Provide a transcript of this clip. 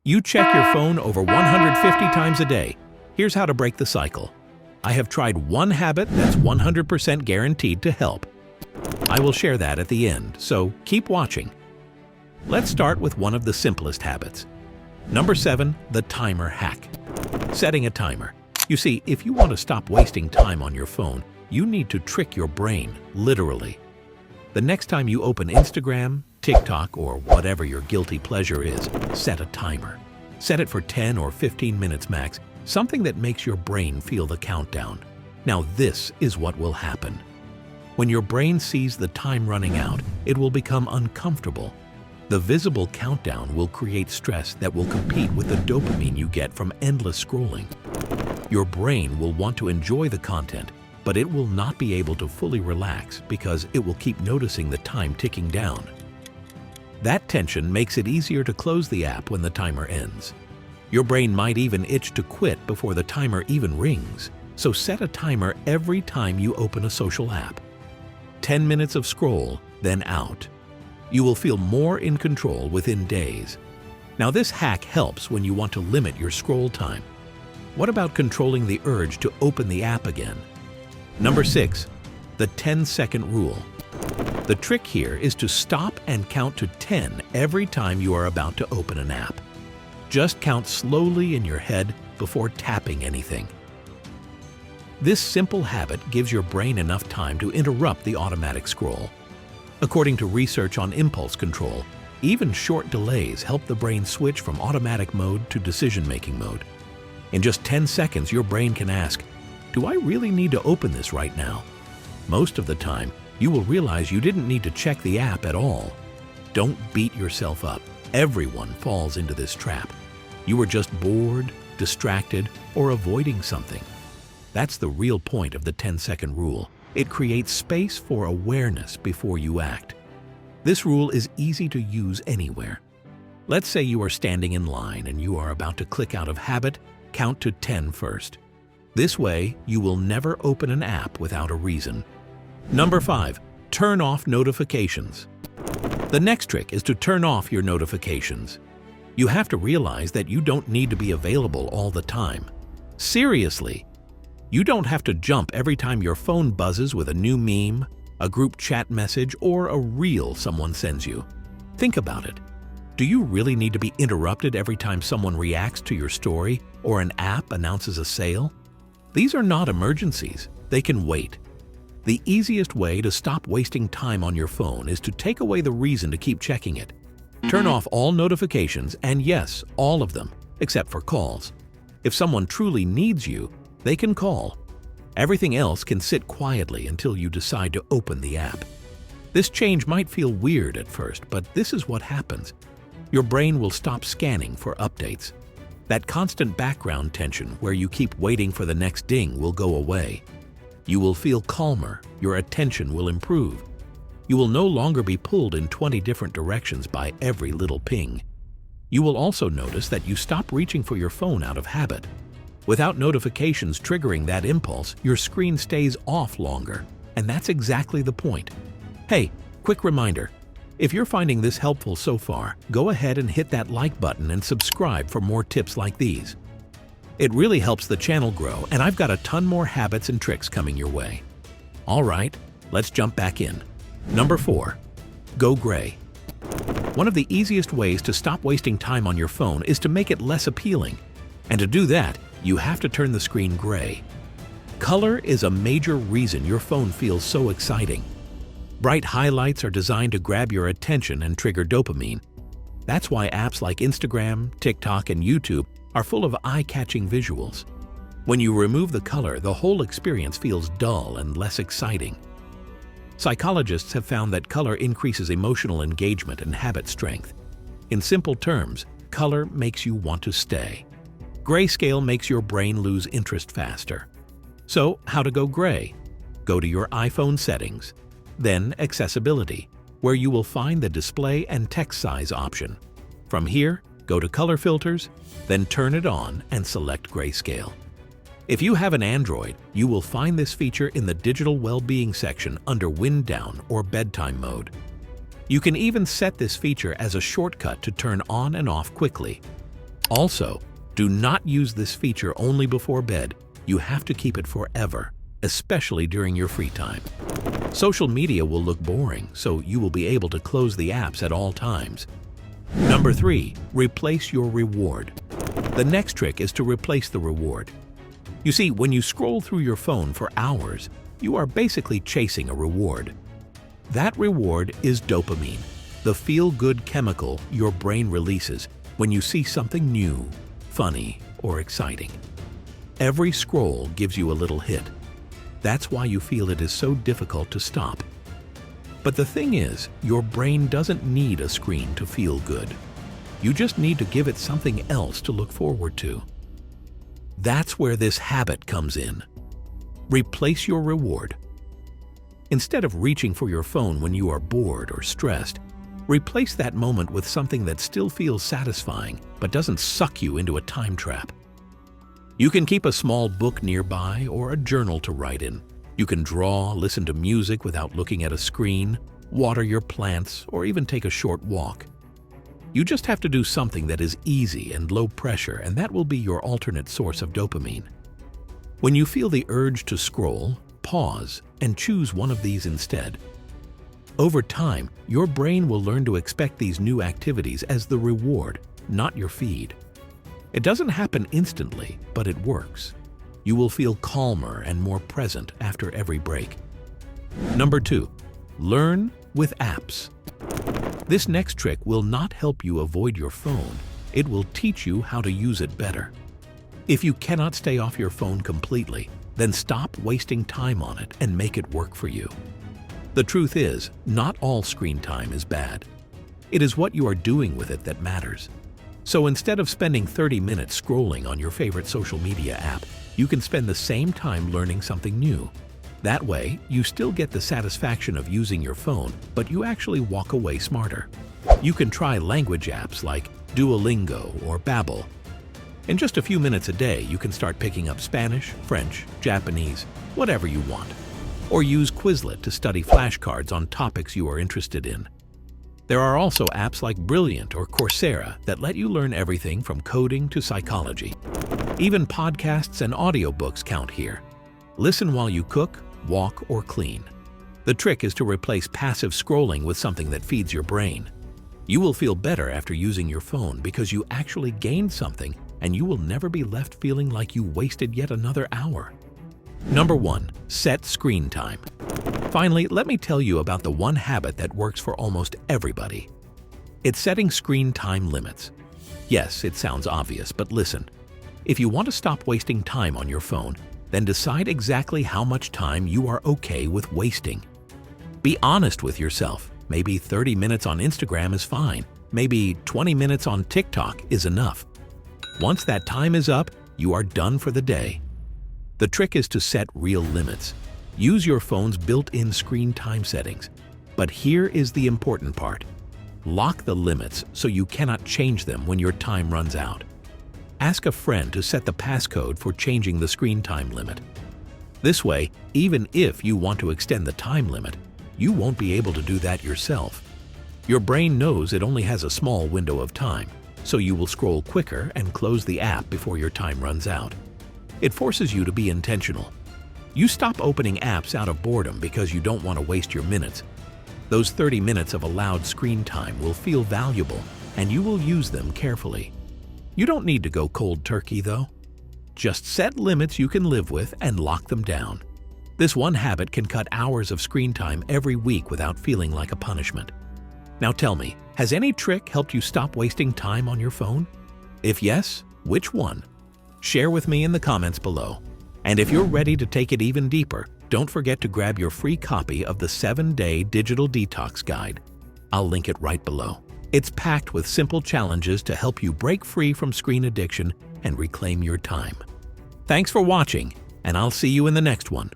You check your phone over 150 times a day. Here's how to break the cycle. I have tried one habit that's 100% guaranteed to help. I will share that at the end, so keep watching. Let's start with one of the simplest habits. Number 7, the timer hack. Setting a timer. You see, if you want to stop wasting time on your phone, you need to trick your brain, literally. The next time you open Instagram, TikTok, or whatever your guilty pleasure is, set a timer. Set it for 10 or 15 minutes max, something that makes your brain feel the countdown. Now this is what will happen. When your brain sees the time running out, it will become uncomfortable. The visible countdown will create stress that will compete with the dopamine you get from endless scrolling. Your brain will want to enjoy the content, but it will not be able to fully relax because it will keep noticing the time ticking down. That tension makes it easier to close the app when the timer ends. Your brain might even itch to quit before the timer even rings, so set a timer every time you open a social app. 10 minutes of scroll, then out. You will feel more in control within days. Now this hack helps when you want to limit your scroll time. What about controlling the urge to open the app again? Number 6, the 10-second rule. The trick here is to stop and count to 10 every time you are about to open an app. Just count slowly in your head before tapping anything. This simple habit gives your brain enough time to interrupt the automatic scroll. According to research on impulse control, even short delays help the brain switch from automatic mode to decision-making mode. In just 10 seconds, your brain can ask, "Do I really need to open this right now?" Most of the time, you will realize you didn't need to check the app at all. Don't beat yourself up. Everyone falls into this trap. You were just bored, distracted, or avoiding something. That's the real point of the 10-second rule. It creates space for awareness before you act. This rule is easy to use anywhere. Let's say you are standing in line and you are about to click out of habit, count to 10 first. This way, you will never open an app without a reason. Number 5, turn off notifications. The next trick is to turn off your notifications. You have to realize that you don't need to be available all the time. Seriously, you don't have to jump every time your phone buzzes with a new meme, a group chat message, or a reel someone sends you. Think about it. Do you really need to be interrupted every time someone reacts to your story or an app announces a sale? These are not emergencies. They can wait. The easiest way to stop wasting time on your phone is to take away the reason to keep checking it. Turn off all notifications, and yes, all of them, except for calls. If someone truly needs you, they can call. Everything else can sit quietly until you decide to open the app. This change might feel weird at first, but this is what happens. Your brain will stop scanning for updates. That constant background tension where you keep waiting for the next ding will go away. You will feel calmer, your attention will improve. You will no longer be pulled in 20 different directions by every little ping. You will also notice that you stop reaching for your phone out of habit. Without notifications triggering that impulse, your screen stays off longer, and that's exactly the point. Hey, quick reminder. If you're finding this helpful so far, go ahead and hit that like button and subscribe for more tips like these. It really helps the channel grow, and I've got a ton more habits and tricks coming your way. All right, let's jump back in. Number 4, go gray. One of the easiest ways to stop wasting time on your phone is to make it less appealing. And to do that, you have to turn the screen gray. Color is a major reason your phone feels so exciting. Bright highlights are designed to grab your attention and trigger dopamine. That's why apps like Instagram, TikTok, and YouTube are full of eye-catching visuals. When you remove the color, the whole experience feels dull and less exciting. Psychologists have found that color increases emotional engagement and habit strength. In simple terms, color makes you want to stay. Grayscale makes your brain lose interest faster. So, how to go gray? Go to your iPhone settings, then Accessibility, where you will find the display and text size option. From here, go to Color Filters, then turn it on and select Grayscale. If you have an Android, you will find this feature in the Digital Well-being section under Wind Down or Bedtime mode. You can even set this feature as a shortcut to turn on and off quickly. Also, do not use this feature only before bed. You have to keep it forever, especially during your free time. Social media will look boring, so you will be able to close the apps at all times. Number 3, replace your reward. The next trick is to replace the reward. You see, when you scroll through your phone for hours, you are basically chasing a reward. That reward is dopamine, the feel-good chemical your brain releases when you see something new, funny, or exciting. Every scroll gives you a little hit. That's why you feel it is so difficult to stop. But the thing is, your brain doesn't need a screen to feel good. You just need to give it something else to look forward to. That's where this habit comes in. Replace your reward. Instead of reaching for your phone when you are bored or stressed, replace that moment with something that still feels satisfying but doesn't suck you into a time trap. You can keep a small book nearby or a journal to write in. You can draw, listen to music without looking at a screen, water your plants, or even take a short walk. You just have to do something that is easy and low pressure, and that will be your alternate source of dopamine. When you feel the urge to scroll, pause and choose one of these instead. Over time, your brain will learn to expect these new activities as the reward, not your feed. It doesn't happen instantly, but it works. You will feel calmer and more present after every break. Number 2, learn with apps. This next trick will not help you avoid your phone. It will teach you how to use it better. If you cannot stay off your phone completely, then stop wasting time on it and make it work for you. The truth is, not all screen time is bad. It is what you are doing with it that matters. So instead of spending 30 minutes scrolling on your favorite social media app, you can spend the same time learning something new. That way, you still get the satisfaction of using your phone, but you actually walk away smarter. You can try language apps like Duolingo or Babbel. In just a few minutes a day, you can start picking up Spanish, French, Japanese, whatever you want. Or use Quizlet to study flashcards on topics you are interested in. There are also apps like Brilliant or Coursera that let you learn everything from coding to psychology. Even podcasts and audiobooks count here. Listen while you cook, walk, or clean. The trick is to replace passive scrolling with something that feeds your brain. You will feel better after using your phone because you actually gained something, and you will never be left feeling like you wasted yet another hour. Number 1, set screen time. Finally, let me tell you about the one habit that works for almost everybody. It's setting screen time limits. Yes, it sounds obvious, but listen. If you want to stop wasting time on your phone, then decide exactly how much time you are okay with wasting. Be honest with yourself. Maybe 30 minutes on Instagram is fine. Maybe 20 minutes on TikTok is enough. Once that time is up, you are done for the day. The trick is to set real limits. Use your phone's built-in screen time settings. But here is the important part. Lock the limits so you cannot change them when your time runs out. Ask a friend to set the passcode for changing the screen time limit. This way, even if you want to extend the time limit, you won't be able to do that yourself. Your brain knows it only has a small window of time, so you will scroll quicker and close the app before your time runs out. It forces you to be intentional. You stop opening apps out of boredom because you don't want to waste your minutes. Those 30 minutes of allowed screen time will feel valuable, and you will use them carefully. You don't need to go cold turkey, though. Just set limits you can live with and lock them down. This one habit can cut hours of screen time every week without feeling like a punishment. Now tell me, has any trick helped you stop wasting time on your phone? If yes, which one? Share with me in the comments below. And if you're ready to take it even deeper, don't forget to grab your free copy of the 7-Day Digital Detox Guide. I'll link it right below. It's packed with simple challenges to help you break free from screen addiction and reclaim your time. Thanks for watching, and I'll see you in the next one.